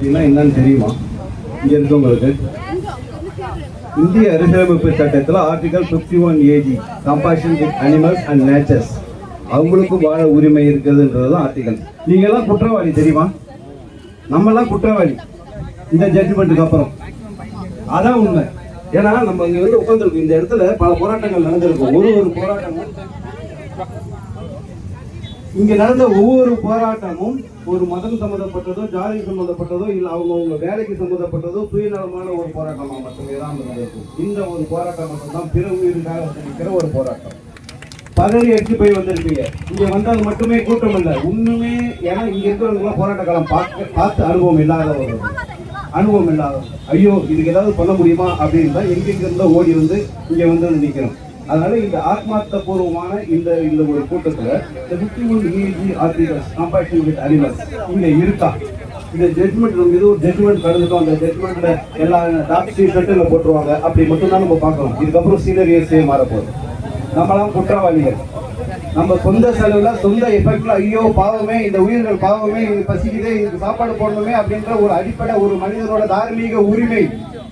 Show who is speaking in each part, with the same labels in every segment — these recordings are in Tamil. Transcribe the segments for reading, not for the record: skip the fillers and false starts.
Speaker 1: என்னன்னு தெரியுமா? இங்க இருக்கவங்களுக்கு இந்திய அரசியலமைப்பு சட்டத்தில் article 51AG compassion with animals and natures, அவங்களுக்கும் வாழ உரிமை இருக்குதுன்றது தான் ஆர்டிகல். நீங்க எல்லாம் குற்றவாளி தெரியுமா? நம்ம எல்லாம் குற்றவாளி இந்த ஜட்ஜ்மெண்ட்டுக்கு அப்புறம். அதான் உண்மை. ஏன்னா நம்ம இங்க வந்து உட்காந்துருக்கோம், இந்த இடத்துல பல போராட்டங்கள் நடந்திருக்கும். ஒரு போராட்டமும் இங்க நடந்த ஒவ்வொரு போராட்டமும் ஒரு மதம் சம்பந்தப்பட்டதோ, ஜாதி சம்பந்தப்பட்டதோ, இல்லை அவங்க வேலைக்கு சம்பந்தப்பட்டதோ, சுயநலமான ஒரு போராட்டமா மட்டுமே தான் நடக்கும். இந்த ஒரு போராட்டம் மட்டும்தான் பிற உயிருக்காக நிற்கிற ஒரு போராட்டம். பதவி அடிச்சு போய் வந்திருப்பீங்க. இங்க வந்தால் மட்டுமே கூட்டம் இல்லை, இன்னுமே. ஏன்னா இங்க இருக்கிறவங்களாம் போராட்ட காலம் பார்த்து அனுபவம் இல்லாதவர்கள், ஐயோ இதுக்கு ஏதாவது பண்ண முடியுமா அப்படின்னு தான் எங்கெங்க இருந்தா ஓடி வந்து இங்க வந்து நிற்கிறோம். அதனால இந்த ஆத்மார்த்தபூர்வமான இந்த ஒரு கூட்டத்துல இந்த 51AG articles compassion with animals இங்க இருக்கா? இந்த ஜட்மெண்ட் நம்ம ஏதோ ஜட்மெண்ட் கடந்துட்டோம், அந்த ஜட்மெண்ட்ல எல்லா டாக்டர் ஷெட்டில் போட்டுருவாங்க, அப்படி மட்டும்தான் நம்ம பார்க்கணும். இதுக்கப்புறம் சீனரியஸே மாறப்போகுது. நம்மளாம் குற்றவாளிகள். நம்ம சொந்த செலவுல, சொந்த எஃபெக்ட்ல, ஐயோ பாவமே, இந்த உயிர்கள் பாவமே, இது பசிக்குதே, இதுக்கு சாப்பாடு போடணுமே அப்படின்ற ஒரு அடிப்படை ஒரு மனிதனோட தார்மீக உரிமை.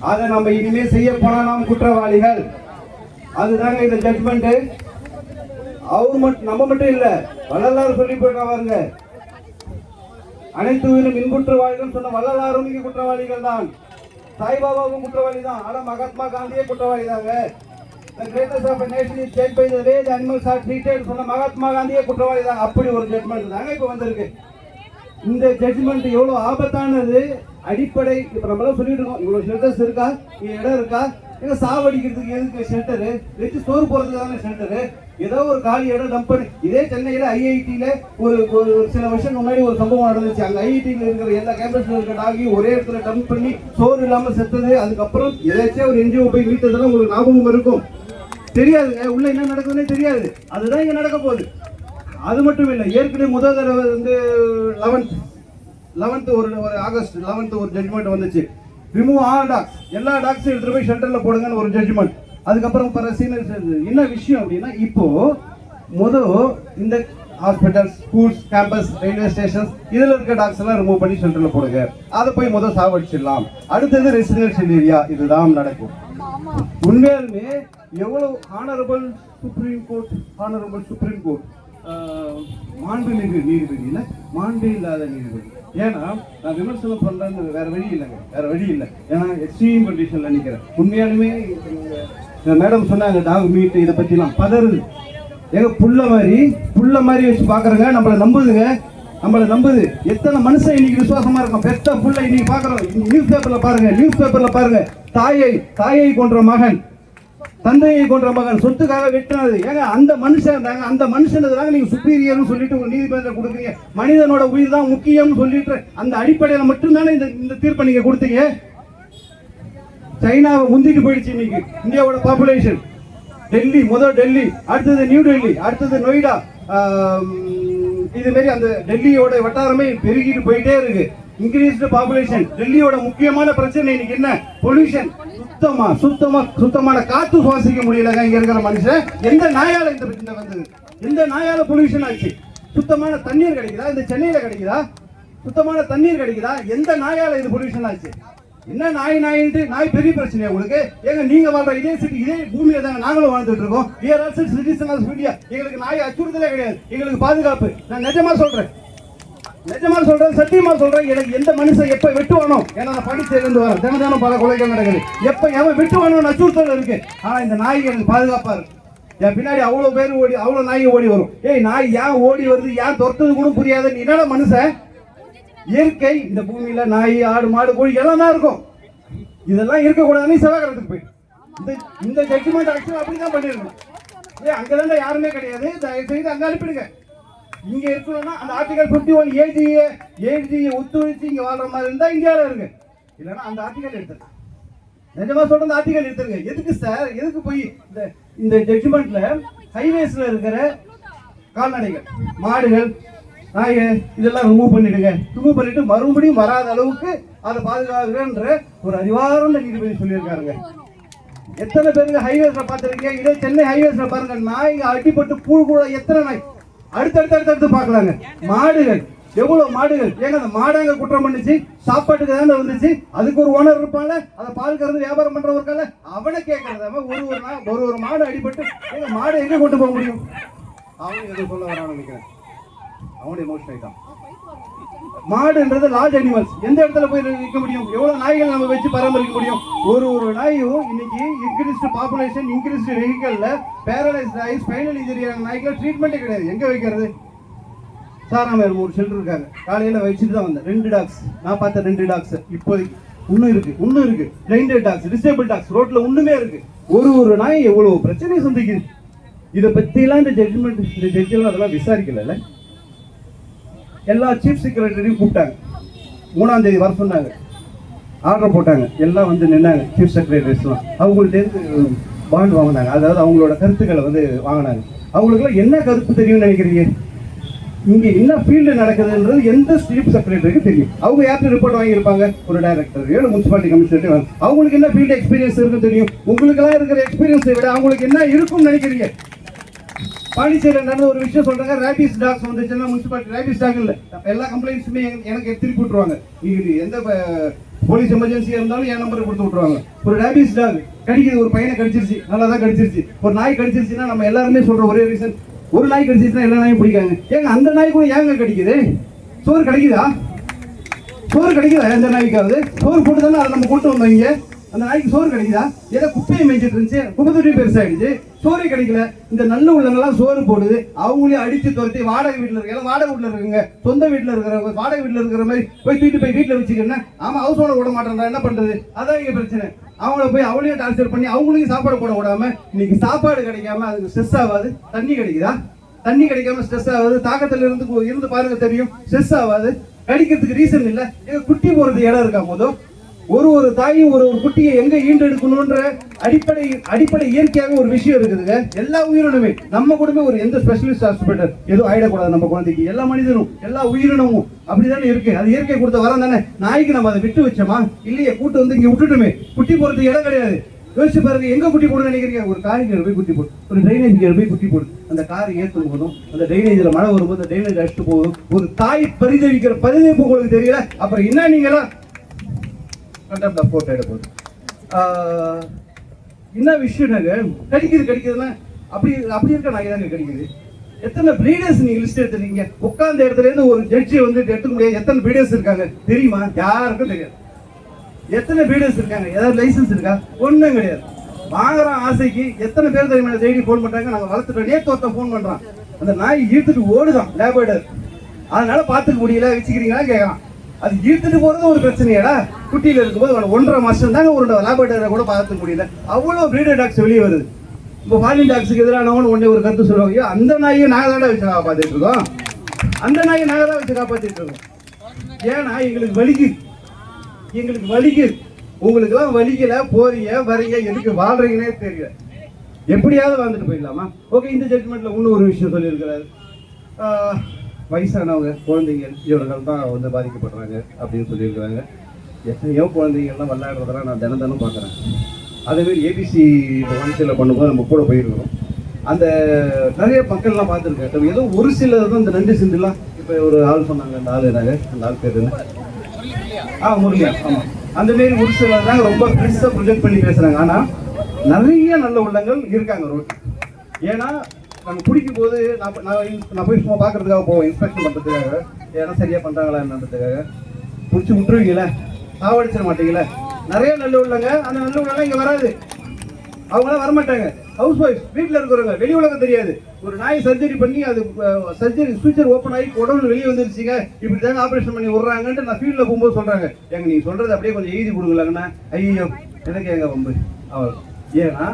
Speaker 1: அதை நம்ம இனிமே செய்ய போனா நாம் குற்றவாளிகள். அதுதாங்க இந்த ஜட்மெண்ட். அவர் மட்டும், நம்ம மட்டும் இல்ல, வள்ளலார் சொல்லி போயிருக்காங்க, அனைத்து உயிரும் இன்புற்றவாளிகள் சொன்ன வள்ளலாரும் இங்க குற்றவாளிகள் தான். சாய்பாபாவும் குற்றவாளி தான். ஆனா மகாத்மா காந்தியே குற்றவாளி தாங்க. The greatest of a nation is judged by the way the animals are treated சொன்ன மகாத்மா காந்தியே குற்றவாளி தான். அப்படி ஒரு ஜட்மெண்ட் தாங்க இப்ப வந்திருக்கு. இந்த ஜட்மெண்ட் எவ்வளவு ஆபத்தானது. அடிப்படை இப்ப நம்மளாம் சொல்லிட்டு இருக்கோம், இவ்வளவு ஷெல்டர்ஸ் இருக்கா, இடம் இருக்கா, எங்க சாவடிக்கிறதுக்கு எதுக்கு ஷெல்டரு, வச்சு சோறு போறதுக்கு தானே ஷெல்டரு. ஏதோ ஒரு காலி இடம் டம்ப் பண்ணி. இதே சென்னையில ஐஐடியில ஒரு சில வருஷம் முன்னாடி ஒரு சம்பவம் நடந்துச்சு. அங்க ஐஐடியில இருக்கிற எல்லா கேம்பஸ்ல இருக்கிற டாகி ஒரே இடத்துல டம்ப் பண்ணி சோறு இல்லாம செத்தது. அதுக்கப்புறம் ஏதாச்சும் ஒரு என்ஜிஓ போய் மீட்டதெல்லாம் உங்களுக்கு ஞாபகம் இருக்கும். தெரியாதுங்க, உள்ள என்ன நடக்குதுன்னே தெரியாது. அதுதான் இங்க நடக்க போகுது. அது மட்டும் இல்லை, ஏற்கனவே முதல் தடவை வந்து 11th ஒரு ஆகஸ்ட் 11th ஒரு ஜட்மெண்ட் வந்துச்சு. ரிமூவ் ஆல் டாக்ஸ், எல்லா டாக்ஸும் எடுத்துட்டு போய் ஷெல்டர்ல போடுங்கன்னு ஒரு ஜட்மெண்ட். அதுக்கப்புறம் பல சீனியர்ஸ். என்ன விஷயம் அப்படின்னா, இப்போ இந்த hospitals, schools, campus, railway stations இதுல இருக்க டாக்ஸ் எல்லாம் ரிமூவ் பண்ணி ஷெல்டர்ல போடுங்க. அதை போய் சாவடிச்சிடலாம். அடுத்தது ரெசிடென்ஷியல் ஏரியா. இதுதான் நடக்கும். உண்மையாலுமே எவ்வளவு ஆனரபிள் சுப்ரீம் கோர்ட் மாண்புமிகு நீதிபதியில மாண்பு இல்லாத நீதிபதி. ஏன்னா நான் விமர்சனம் பண்றேன்னு வேற வழி இல்லை. ஏன்னா எக்ஸ்ட்ரீம் கண்டிஷன்ல நிக்கிறேன். உண்மையாலுமே மேடம் சொன்னாங்க டாக் மீட் இதை பத்திலாம் பதறுது. ஏங்க புள்ள மாதிரி வச்சு பாக்குறேங்க. நம்மளை நம்புது. எத்தனை மனுஷன் இன்னைக்கு விசுவாசமா இருக்கும். பெத்த புள்ள இன்னைக்கு பாக்குறோம். நியூஸ் பேப்பர்ல பாருங்க. தாயை கொன்ற மகன், தந்தையை கொன்ற மகன், சொத்துக்காக வெட்டினது. ஏங்க அந்த மனுஷன் இருந்தாங்க, அந்த மனுஷனுக்கு நீங்க சுப்பீரியர்னு சொல்லிட்டு ஒரு நீதிமன்றத்தில் கொடுக்குறீங்க. மனிதனோட உயிர் தான் முக்கியம்னு சொல்லிட்டு அந்த அடிப்படையில் மட்டும்தானே இந்த தீர்ப்பை நீங்க கொடுத்தீங்க. சைனாவை முந்திட்டு போயிடுச்சு இன்னைக்கு இந்தியாவோட பாப்புலேஷன். டெல்லி, அடுத்தது நியூ டெல்லி, அடுத்தது நொய்டா. இது மாதிரி அந்த டெல்லியோட வட்டாரமே பெருகிட்டு போயிட்டே இருக்கு. Increased population. டெல்லியோட முக்கியமான பிரச்சனை இன்னைக்கு என்ன? பொல்யூஷன். சுத்தமான காத்து சுவாசிக்க முடியலங்க இங்க இருக்கிற மனுஷன். எந்த நாயால வந்தது? எந்த நாயால பொல்யூஷன் ஆச்சு? சுத்தமான தண்ணீர் கிடைக்குதா? இந்த சென்னையில கிடைக்குதா? சுத்தமான தண்ணீர் கிடைக்குதா? எந்த நாயால இது பொல்யூஷன் ஆச்சு? என்ன நாய் பெரிய பிரச்சனையா உங்களுக்கு? ஏங்க நீங்க வாழ்ற இதே சிட்டி, இதே பூமியில தாங்க நாங்களும் வாழ்ந்துட்டு இருக்கோம். We are also citizens of India. எங்களுக்கு நாய் அச்சுறுத்தலே கிடையாது. எங்களுக்கு பாதுகாப்பு. நான் நிஜமா சொல்றேன், சத்தியமா சொல்றேன். எனக்கு எந்த மனுஷன் எப்ப வெட்டுவானோ, ஏன்னா நான் படிச்சிருந்து வரேன், தினமும் பல கொலைகள் நடக்குது. எப்ப எவன் வெட்டுவானோ அச்சுறுத்தல் இருக்கு. ஆனா இந்த நாய்க்கு எனக்கு பாதுகாப்பா இருக்கு. என் பின்னாடி அவ்வளவு பேர் ஓடி, அவ்வளவு நாய் ஓடி வரும். நாய் ஏன் ஓடி வருது, ஏன் துரத்துது கூட புரியாது. நீ என்னடா மனுஷன்? இயற்கை இந்த பூமியில நாய், ஆடு, மாடு, கோழி எல்லாம் தான் இருக்கும். இதெல்லாம் இருக்கக்கூடாதுன்னு செவ்வாய்க்கிழத்துக்கு போய் இந்த ஜட்ஜ்மெண்ட் ஆக்சுவலா அப்படிதான் பண்ணிருக்கணும். அங்கதான் யாருமே கிடையாது. தயவு செய்து அங்க அனுப்பிடுங்க. இங்க இருக்கணும்னா அந்த ஆர்டிகல் 51AG ஒத்துழைச்சு இங்க வாழ்ற மாதிரி இருந்தா இந்தியாவில இருக்கு. இல்லைன்னா அந்த ஆர்டிகல் எடுத்துருங்க. நிஜமா சொல்ற அந்த ஆர்டிகல் எடுத்துருங்க. எதுக்கு சார், எதுக்கு போய் இந்த ஜட்ஜ்மெண்ட்ல ஹைவேஸ்ல இருக்கிற கால்நடைகள், மாடுகள், நாய இதெல்லாம் ரிமூவ் பண்ணிட்டு மறுபடியும் வராத அளவுக்கு அதை பாதுகாக்கிறன்ற ஒரு அறிவார்ந்த நீதிபதி சொல்லியிருக்காருங்க. எத்தனை பேருக்கு ஹைவேஸ்ல பார்த்துருக்கீங்க? இதே சென்னை ஹைவேஸ்ல பாருங்க, நாய் அடிப்பட்டு கூழ் கூட எத்தனை நாய் அடுத்தடுத்து பார்க்கலாங்க. மாடுகள் எவ்வளவு மாடுகள் ஏங்க அந்த மாடாங்க குற்றம் பண்ணிச்சு, சாப்பாட்டுக்கு தானே வந்துச்சு, அதுக்கு ஒரு ஓனர் இருப்பான்ல, அதை பால் கறந்து வியாபாரம் பண்றவருக்கால அவனை கேட்கறத ஒரு மாடு அடிபட்டு எங்க மாடு எங்க கொண்டு போக முடியும்? அவனுக்கு எதுவும் சொல்ல வரான்னு நினைக்கிறேன், அவனுடைய எமோஷன் ஆயிட்டான். மாடுன்றது லார்ஜ் அனிமல்ஸ், எந்த இடத்துல போய் நிற்க முடியும்? எவ்வளவு நாய்கள் நம்ம வச்சு பராமரிக்க முடியும்? ஒரு நாயும் இன்னைக்கு இன்க்ரீஸ்டு பாப்புலேஷன், இன்க்ரீஸ்டு வெஹிக்கல்ல பேரலைஸ் நாய், ஸ்பைனல் இன்ஜுரி ஆன நாய்க்கு ட்ரீட்மெண்ட்டே கிடையாது. எங்க வைக்கிறது? சாராமேர் ஒரு ஷெல்டர் இருக்காங்க, காலையில வச்சுட்டு தான் வந்தேன். 2 டாக்ஸ் நான் பார்த்த 2 டாக்ஸ் இப்போதைக்கு இன்னும் இருக்கு. பிளைண்டட் டாக்ஸ், டிசேபிள் டாக்ஸ் ரோட்ல இன்னுமே இருக்கு. ஒரு நாய் எவ்வளவு பிரச்சனையை சந்திக்குது. இதை பத்திலாம் இந்த ஜட்ஜெல்லாம் அதெல்லாம் விசாரிக்கல. எல்லா சீஃப் செக்ரட்டரியும் கூப்பிட்டாங்க, 3ஆம் தேதி வர சொன்னாங்க, ஆர்டர் போட்டாங்க, எல்லாம் வந்து நின்னாங்க. சீஃப் செக்ரட்டரிஸ்லாம் அவங்கள்ட்ட பாண்ட் வாங்கினாங்க, அதாவது அவங்களோட கருத்துக்களை வந்து வாங்கினாங்க. அவங்களுக்குலாம் என்ன கருத்து தெரியும்னு நினைக்கிறீங்க? இங்க என்ன ஃபீல்டு நடக்குதுன்றது எந்த சீஃப் செக்ரட்டரிக்கு தெரியும். அவங்க யார்கிட்ட ரிப்போர்ட் வாங்கியிருப்பாங்க? ஒரு டைரக்டர், முனிசிபாலிட்டி கமிஷனர். அவங்களுக்கு என்ன ஃபீல்டு எக்ஸ்பீரியன்ஸ் இருக்குன்னு தெரியும். உங்களுக்கெல்லாம் இருக்கிற எக்ஸ்பீரியன்ஸை விட அவங்களுக்கு என்ன இருக்கும்னு நினைக்கிறீங்க? பாண்டிச்சேரியில் நடந்த ஒரு விஷயம் சொல்றாங்க, ரேபிஸ் டாக்ஸ் வந்துச்சுன்னா முனிசிபாலிட்டி ரேபிஸ் டாக் இல்லை, எல்லா கம்ப்ளைண்ட்ஸுமே எனக்கு திருப்பி விட்டுருவாங்க. எந்த போலீஸ் எமர்ஜென்சியா இருந்தாலும் என் நம்பரை கொடுத்து விட்டுருவாங்க. ஒரு ரேபிஸ் டாக் கடிக்குது, ஒரு பையனை கடிச்சிருச்சு, நல்லா தான் கடிச்சிருச்சு. ஒரு நாய் கடிச்சிருச்சுன்னா நம்ம எல்லாருமே சொல்ற ஒரே ரீசன், ஒரு நாய் கடிச்சிருச்சுன்னா எல்லா நாயும் பிடிக்காங்க. ஏங்க அந்த நாய் கூட ஏங்க கடிக்குது? சோறு கிடைக்குதா? எந்த நாய்க்காவது சோறு போட்டு தானே அதை நம்ம கொண்டு வந்தோம். இங்க அந்த நாய்க்கு சோறு கிடைக்குதா? ஏதோ குப்பையை மேய்ச்சிட்டு இருந்துச்சு, குப்பத்தொட்டியும் பெருசாயிடுச்சு, சோறு கிடைக்கல. இந்த நல்ல உள்ளங்கள்லாம் சோறு போடுது, அவங்களையும் அடிச்சு துரத்தி வாடகை வீட்டில் இருக்க, வாடகை வீட்டில் இருக்குங்க, சொந்த வீட்டில் இருக்கிறவங்க வாடகை வீட்டில் இருக்கிற மாதிரி போய் தூக்கிட்டு போய் வீட்டில் வச்சுக்கணும். ஆமா, ஹவுஸ் ஓனர் விட மாட்டேன்றா, என்ன பண்றது? அதான் இங்க பிரச்சனை. அவங்கள போய் அவளையும் டார்ச்சர் பண்ணி அவங்களுக்கும் சாப்பாடு போட விடாம, இன்னைக்கு சாப்பாடு கிடைக்காம அதுக்கு ஸ்ட்ரெஸ் ஆகாது. தண்ணி கிடைக்குதா? தண்ணி கிடைக்காம ஸ்ட்ரெஸ் ஆகாது. தாக்கத்துல இருந்து பாருங்க தெரியும், ஸ்ட்ரெஸ் ஆகாது. கடிக்கிறதுக்கு ரீசன் இல்லை. குட்டி போறது இடம் இருக்கா? போதும் ஒரு தாயும் ஒரு குட்டியை எங்க ஈண்டெடுக்கணும்ன்ற அடிப்படை இயற்கையாக ஒரு விஷயம் இருக்குதுங்க. எல்லா உயிரினமே நம்ம கூட ஒரு எந்த ஸ்பெஷலிஸ்ட் ஹாஸ்பிட்டல் எதுவும் ஆயிடக்கூடாது நம்ம குழந்தைக்கு. எல்லா மனிதனும் எல்லா உயிரினமும் அப்படிதானே இருக்கு. அது இயற்கை கொடுத்த வரம் தானே. நாய்க்கு நம்ம அதை விட்டு வச்சோமா? இல்லையே, கூட்டு வந்து இங்க விட்டுட்டுமே. குட்டி போறதுக்கு இடம் கிடையாது. யோசிச்சு பாருங்க, எங்க குட்டி போடுன்னு நினைக்கிறீங்க? ஒரு காரில் போய் குட்டி போடு, ஒரு ட்ரைனேஜ் போய் குட்டி போடு. அந்த காரை ஏற்றும் போதும், அந்த ட்ரைனேஜ்ல மழை வரும்போது ட்ரைனேஜ் அடிச்சுட்டு போதும். ஒரு தாய் பரிதவிக்கிற பரிதவிப்பு உங்களுக்கு தெரியல, அப்புறம் என்ன நீங்களா போட்டோ எடுப்போம். என்ன விஷயம்னாங்க, கடிக்குதுன்னா அப்படி இருக்க நாய் தாங்க கடிக்குது. எத்தனை பிரீடர்ஸ் நீங்க லிஸ்ட் எடுத்துருக்கீங்க? உட்கார்ந்த இடத்துல இருந்து ஒரு ஜட்ஜி வந்து எடுத்துக்க முடியாது. எத்தனை பிரீடர்ஸ் இருக்காங்க தெரியுமா? யாருக்கும் தெரியாது. எத்தனை பிரீடர்ஸ் இருக்காங்க? ஏதாவது லைசன்ஸ் இருக்கா? ஒன்றும் கிடையாது. வாங்குற ஆசைக்கு எத்தனை பேர் தெரியுமா டெய்லி ஃபோன் பண்றாங்க, நாங்கள் வளர்த்துட்டோம். நேற்று ஒருத்தன் ஃபோன் பண்றான், அந்த நாய் ஈர்த்துட்டு ஓடுதான் லேபர்டர், அதனால பார்த்துக்க முடியல, வச்சுக்கிறீங்களா கேட்கலாம். அது ஈர்த்துட்டு போறது ஒரு பிரச்சனையாடா? குட்டியில இருக்கும்போது 1.5 மாசம் தாங்க ஒரு லேபர்டரை கூட பார்த்துக்க முடியல. அவ்வளோ பிரீடர் டாக்ஸ் வெளியே வருது. இப்போ ஃபாரின் டாக்ஸுக்கு எதிரானவங்க உடனே ஒரு கருத்து சொல்லுவாங்க, அந்த நாயை நாங்கள் தான் வச்சு காப்பாற்றிட்டு இருக்கோம், அந்த நாயை நாங்கள் தான் வச்சு காப்பாற்றிட்டு இருக்கோம். ஏன்னா எங்களுக்கு வலிக்குது. உங்களுக்கு எல்லாம் வலிக்கல, போறீங்க வரீங்க, எதுக்கு வாழ்றீங்கன்னே தெரியல. எப்படியாவது வாழ்ந்துட்டு போயிடலாமா? ஓகே, இந்த ஜட்மெண்ட்ல இன்னும் ஒரு விஷயம் சொல்லியிருக்கிறாரு, வயசானவங்க குழந்தைங்க இவர்கள் தான் வந்து பாதிக்கப்படுறாங்க அப்படின்னு சொல்லியிருக்கிறாங்க. எத்தனையோ குழந்தைங்கள்லாம் விளையாடுறதெல்லாம் நான் தினம் பார்க்குறேன். அதேமாரி ஏபிசி இப்போ வன்சியில் பண்ணும்போது நம்ம கூட போயிருக்கிறோம். அந்த நிறைய மக்கள்லாம் பார்த்துருக்கேன். ஏதோ ஒரு சிலர் தான் இந்த நன்றி சிந்துலாம். இப்போ ஒரு ஆள் சொன்னாங்க, அந்த ஆள் என்னாங்க, அந்த ஆள் பேர் என்ன? முரளியா. ஆமாம், அந்த மாரி ஒரு சிலர் தான் ரொம்ப பெருசாக ப்ரொஜெக்ட் பண்ணி பேசுகிறாங்க. ஆனால் நிறைய நல்ல உள்ளங்கள் இருக்காங்க ரோட்டு. ஏன்னா நம்ம குடிக்கும் போது நான் போய் சும்மா பார்க்கறதுக்காக போவோம், இன்ஸ்பெக்ஷன் பண்ணுறதுக்காக, ஏன்னா சரியாக பண்ணுறாங்களா என்னன்றதுக்காக. பிடிச்சி விட்டுருவீங்களே, சாவடிச்சிட மாட்டீங்களே. நிறைய நல்ல உள்ளங்க, அந்த நல்ல உள்ளலாம் இங்கே வராது, அவங்களாம் வரமாட்டாங்க. ஹவுஸ் ஒய்ஃப், வீட்டில் இருக்கிறவங்க, வெளி உலகம் தெரியாது. ஒரு நாய் சர்ஜரி பண்ணி அது சர்ஜரி ஃபியூச்சர் ஓப்பன் ஆகி உடம்பு வெளியே வந்துருச்சுங்க, இப்படி தாங்க ஆப்ரேஷன் பண்ணி விட்றாங்கன்ட்டு நான் ஃபீல்டில் போகும்போது சொல்கிறாங்க. எங்க நீங்கள் சொல்கிறது அப்படியே கொஞ்சம் எழுதி கொடுக்கலாங்கண்ணா. ஐயோ எனக்கு எங்க வம்பு அவர். ஏன்னா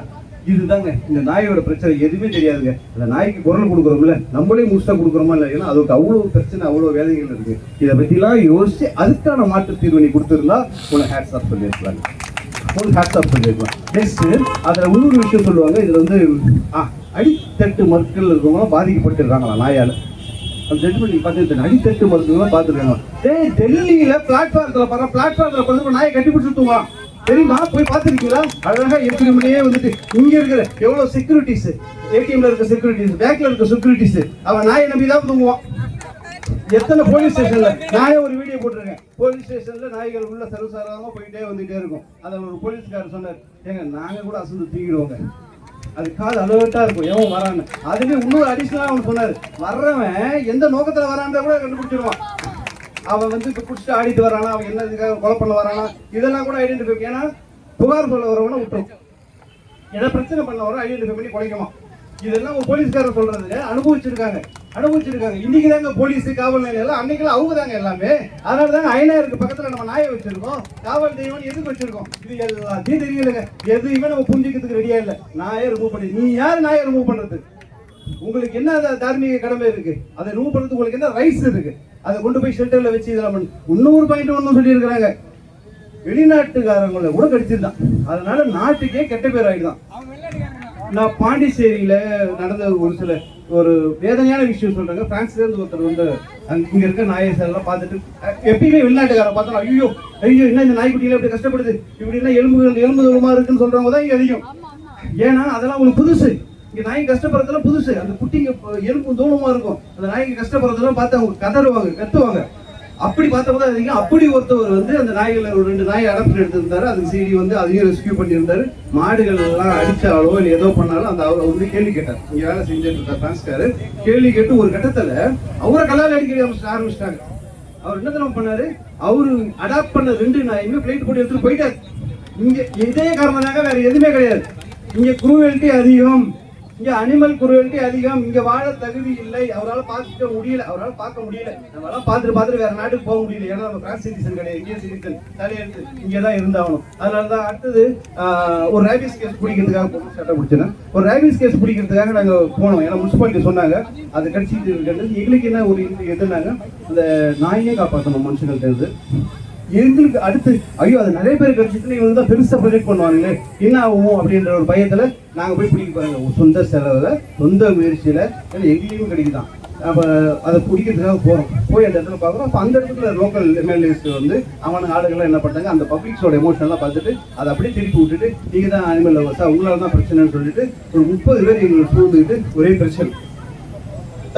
Speaker 1: இதுதாங்க இந்த நாயோட பிரச்சனை. எதுவுமே தெரியாதுங்க. அந்த நாய்க்கு குரல் கொடுக்குறோம்ல, நம்மளே முழுசா கொடுக்குறோமா இல்லை? ஏன்னா அதுக்கு அவ்வளோ பிரச்சனை, அவ்வளோ வேலைகள் இருக்கு. இதை பற்றிலாம் யோசிச்சு அதுக்கான மாற்று தீர்வு நீ கொடுத்துருந்தா உனக்கு ஹேட்ஸ் ஆஃப் சொல்லியிருக்கலாம், சொல்லியிருக்கலாம். நெக்ஸ்ட் அதில் இன்னொரு விஷயம் சொல்லுவாங்க. இதில் வந்து அடித்தட்டு மக்கள் இருக்கவங்களாம் பாதிக்கப்பட்டிருக்காங்களா நாயால்? அந்த ஜட்மெண்ட் நீங்க பார்த்து அடித்தட்டு மருத்துவம் பார்த்துருக்காங்க. டெல்லியில பிளாட்ஃபார்ம்ல கொண்டு நாயை கட்டி பிடிச்சிட்டுவான் தெரியுமா? போய் பார்த்துருக்கீங்களா? அழகா ஏடிஎம்லயே வந்துட்டு இங்க இருக்கிற எவ்வளவு செக்யூரிட்டிஸ், ஏடிஎம்ல இருக்க செக்யூரிட்டிஸ், பேங்க்ல இருக்க செக்யூரிட்டிஸ், அவன் நாயை நம்பி தான் தூங்குவான். எத்தனை போலீஸ் ஸ்டேஷன்ல நானே ஒரு வீடியோ போட்டிருக்கேன். போலீஸ் ஸ்டேஷன்ல நாய்கள் உள்ள சர்வசாதாரணமா போயிட்டே வந்துட்டே இருக்கும். அதில் ஒரு போலீஸ்காரர் சொன்னார், ஏங்க நாங்க கூட அசந்து தூக்கிடுவோங்க, அது காது அலர்ட்டா இருக்கும் எவன் வரான்னு. அதுவே இன்னொரு அடிஷனலா அவன் சொன்னாரு, வர்றவன் எந்த நோக்கத்துல வரான்ற கூட கண்டுபிடிச்சிருவான். அவன் வந்து இப்ப குடிச்சிட்டு ஆடிட்டு வரானா, அவன் என்ன இதுக்காக கொலை பண்ண வரானா, இதெல்லாம் கூட ஐடென்டிஃபை. ஏன்னா புகார் சொல்ல வரவன விட்டுரும், ஏன்னா பிரச்சனை பண்ண வர ஐடென்டிஃபை பண்ணி குறைக்குமா. இதெல்லாம் ஒரு போலீஸ்காரர் சொல்றது அனுபவிச்சிருக்காங்க. இன்னைக்கு தாங்க போலீஸ் காவல் நிலையம் எல்லாம், அன்னைக்கெல்லாம் அவங்க தாங்க எல்லாமே. அதனால தாங்க ஐநாயிருக்கு பக்கத்துல நம்ம நாயை வச்சிருக்கோம், காவல் தெய்வம் எதுக்கு வச்சிருக்கோம், இது எல்லாத்தையும் தெரியலங்க. எதுவுமே நம்ம புரிஞ்சுக்கிறதுக்கு ரெடியா இல்லை. நாயை ரிமூவ் பண்ணி நீ யார் நாயை ரிமூவ் பண்றது? உங்களுக்கு என்ன தார்மீக கடமை இருக்கு? அதை ரிமூவ் பண்றதுக்கு உங்களுக்கு என்ன ரைட்ஸ் இருக்கு? அதை கொண்டு போய் ஷெல்டர்ல வச்சு இதெல்லாம் பண்ணு. இன்னொரு பாயிண்ட் ஒன்றும் சொல்லி இருக்கிறாங்க, வெளிநாட்டுக்காரங்களை கூட கடிச்சிருந்தான். அதனால நாட்டுக்கே கெட்ட பேர் ஆயிடுதான். நான் பாண்டிச்சேரியில நடந்த ஒரு வேதனையான விஷயம் சொல்றாங்க. பிரான்ஸ்ல இருந்து ஒருத்தர் வந்து இங்க இருக்க நாயை எல்லாம் பார்த்துட்டு, எப்பயுமே வெளிநாட்டுக்காரன் பார்த்தா ஐயோ ஐயோ என்ன இந்த நாய்க்குட்டியில இப்படி கஷ்டப்படுது, இப்படின்னா எலும்பு தோலுமா இருக்குன்னு சொல்றவங்க தான் இங்க அதிகம். ஏன்னா அதெல்லாம் உங்களுக்கு புதுசு. இங்க நாய் கஷ்டப்படுறதுலாம் புதுசு. அந்த குட்டிங்க எலும்பு தோலுமா இருக்கும். அந்த நாய்க்கு கஷ்டப்படுறதெல்லாம் பார்த்து அவங்க கதறுவாங்க, கத்துவாங்க. அப்படி பார்த்தவங்க அதிகம். அப்படி ஒருத்தவர் வந்து அந்த நாய்களை ஒரு 2 நாய் அடாப்ட் எடுத்திருந்தாரு. அதுக்கு சீடி வந்து அதையும் ரெஸ்கியூ பண்ணியிருந்தாரு. மாடுகள் எல்லாம் அடிச்சாலோ இல்லை ஏதோ பண்ணாலும் அந்த அவர் வந்து கேள்வி கேட்டார். இங்க வேலை செஞ்சுட்டு இருந்தார் பிரான்ஸ்காரு. கேள்வி கேட்டு ஒரு கட்டத்துல அவரை கல்லால் அடிக்க ஆரம்பிச்சிட்டாங்க. அவர் என்ன தெரியுமா பண்ணாரு, அவரு அடாப்ட் பண்ண 2 நாயுமே பிளைட் போட்டு எடுத்துட்டு போயிட்டாரு. இங்க இதே காரணமாக வேற எதுவுமே கிடையாது. இங்க குரூவல்ட்டி அதிகம், இங்க அனிமல் குரூவல்ட்டி அதிகம். இங்க வாழ தகுதி இல்லை, அவரால் பார்க்க முடியல. நம்மளால பார்த்துட்டு வேற நாட்டுக்கு போக முடியல. ஏன்னா நம்ம பிரான்ஸ் சிட்டிசன் கிடையாது, இந்தியன் சிட்டிசன் தலையெடுத்து இங்கதான் இருந்தாகணும். அதனாலதான் அடுத்தது ஒரு ரேபிஸ் கேஸ் பிடிக்கிறதுக்காக சட்டம் பிடிச்சேன். ஒரு ரேபிஸ் கேஸ் பிடிக்கிறதுக்காக நாங்க போனோம். ஏன்னா முனிசிபாலிட்டி சொன்னாங்க அது கட்சிட்டு இருக்கிறது. எங்களுக்கு என்ன ஒரு எதுனாங்க, அந்த நாயே காப்பாற்றணும் மனுஷங்கள்ட்ட இருந்து. எங்களுக்கு அடுத்து ஐயோ அது நிறைய பேர் கிடைச்சிட்டு இவங்க தான் பெருசா ப்ரொஜெக்ட் பண்ணுவாங்களே என்ன ஆகும் அப்படின்ற ஒரு பயத்துல நாங்க போய் பிடிக்க போறாங்க. சொந்த செலவுல சொந்த முயற்சியில எங்கேயும் கிடைக்குதான். அப்ப அதை பிடிக்கிறதுக்காக போறோம். போய் அந்த இடத்துல பாக்குறோம். அப்ப அந்த இடத்துல லோக்கல் எம்எல்ஏஸ் வந்து அவனுக்கு ஆளுகள்லாம் என்ன பண்ணாங்க, அந்த பப்ளிக்ஸோட எமோஷனெல்லாம் பார்த்துட்டு அதை அப்படியே திருப்பி விட்டுட்டு நீங்க தான் அனிமல் லவர்ஸா, உங்களால தான் பிரச்சனைன்னு சொல்லிட்டு ஒரு 30 பேர் எங்களுக்கு சூழ்ந்துக்கிட்டு ஒரே பிரச்சனை.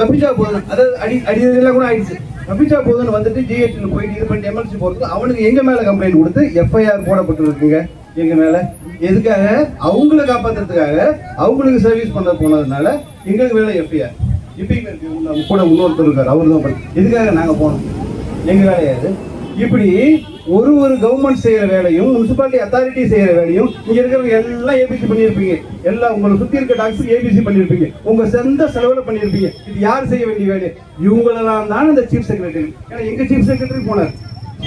Speaker 1: தப்பிச்சா போதும், அதாவது அடிலாம் கூட ஆயிடுச்சு. தப்பிச்சா போதுன்னு வந்துட்டு ஜிஹெச்ல போயிட்டு இது பண்ணிட்டு எம்எல்சி போறது, அவனுக்கு எங்க மேல கம்ப்ளைண்ட் கொடுத்து எஃப்ஐஆர் போடப்பட்டு இருக்குங்க எங்க மேல. எதுக்காக? அவங்களை காப்பாத்துறதுக்காக, அவங்களுக்கு சர்வீஸ் பண்ண போனதுனால எங்களுக்கு மேல எஃப்ஐஆர். இப்பயுமே கூட இன்னொருத்தர் இருக்காரு, அவரு தான் பண்ணி. எதுக்காக நாங்க போனோம், எங்க வேலையாது. இப்படி ஒரு கவர்மெண்ட் செய்யற வேலையும் முனிசிபாலிட்டி அத்தாரிட்டி செய்யற வேலையும் இங்க இருக்கிறவங்க எல்லாம் ஏபிசி பண்ணிருப்பீங்க. எல்லாம் உங்களை சுத்தி இருக்க டாக்டர் ஏபிசி பண்ணிருப்பீங்க, உங்க சொந்த செலவுல பண்ணிருப்பீங்க. இது யார் செய்ய வேண்டிய வேலை? இவங்களெல்லாம் தான் இந்த சீஃப் செக்ரட்டரி. ஏன்னா எங்க சீஃப் செக்ரட்டரி போனார்,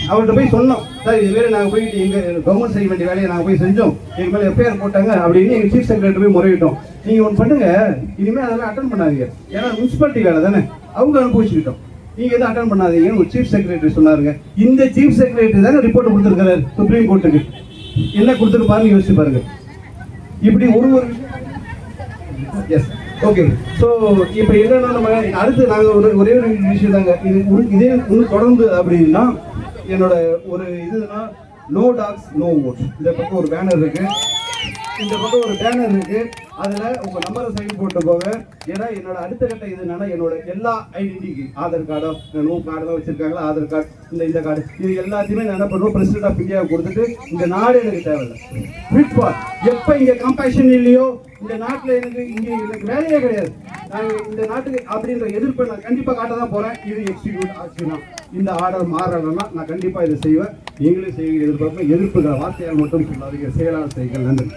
Speaker 1: அவர்கிட்ட போய் சொன்னோம், சார் இது வேலை நாங்கள் போயிட்டு எங்க கவர்மெண்ட் செய்ய வேண்டிய வேலையை நாங்கள் போய் செஞ்சோம், எங்க மேலே எஃப்ஐஆர் போட்டாங்க அப்படின்னு எங்க சீஃப் செக்ரட்டரி போய் முறையிட்டோம். நீங்க ஒன்று பண்ணுங்க, இனிமேல் அதெல்லாம் அட்டன் பண்ணாதீங்க, ஏன்னா முனிசிபாலிட்டி வேலை தானே, அவங்க அனுபவிச்சுக்கிட்டோம், நீங்க எதுவும் அட்டன் பண்ணாதீங்கன்னு ஒரு சீஃப் செக்ரட்டரி சொன்னாருங்க. இந்த சீஃப் செக்ரட்டரி தானே ரிப்போர்ட் கொடுத்துருக்காரு சுப்ரீம் கோர்ட்டுக்கு. என்ன கொடுத்துருப்பாருன்னு யோசிச்சு பாருங்க. இப்படி ஒரு எஸ் ஓகே. ஸோ இப்போ என்னன்னா நம்ம அடுத்து நாங்கள் ஒரே ஒரு விஷயம் தாங்க, இதே இன்னும் தொடர்ந்து அப்படின்னா என்னோட ஒரு இதுனா நோ டாக்ஸ் நோ ஓட்ஸ். இந்த பக்கம் ஒரு பேனர் இருக்கு, இந்த பக்கம் ஒரு பேனர் இருக்கு, அதுல உங்க நம்பரை சைன் போட்டு போங்க. ஏன்னா என்னோட அடுத்த கட்ட இது என்னன்னா, என்னோட எல்லா ஐடென்டிட்டி, ஆதார் கார்டோ நோ கார்டு தான் வச்சிருக்காங்களா, ஆதார் கார்டு இந்த கார்டு, இது எல்லாத்தையுமே நான் என்ன பண்ணுவோம், பிரசிடென்ட் ஆஃப் இந்தியாவை கொடுத்துட்டு இந்த நாடு எனக்கு தேவையில்லை, ஃபிட் ஃபார் எப்ப இங்க கம்பேஷன் இல்லையோ இந்த நாட்டுல எனக்கு வேலையே கிடையாது, நாங்கள் இந்த நாட்டுக்கு அப்படின்ற எதிர்ப்பை நான் கண்டிப்பா காட்ட தான் போறேன். இது எக்ஸிக்யூட் ஆச்சுன்னா இந்த ஆர்டர் மாறலன்னா நான் கண்டிப்பா இதை செய்வேன். நீங்களே செய்வீங்க எதிர்பார்ப்பேன். எதிர்ப்புகளை வார்த்தையால் மட்டும் சொல்லாதீங்க, செயலால் செய்யுங்கள். நன்றி.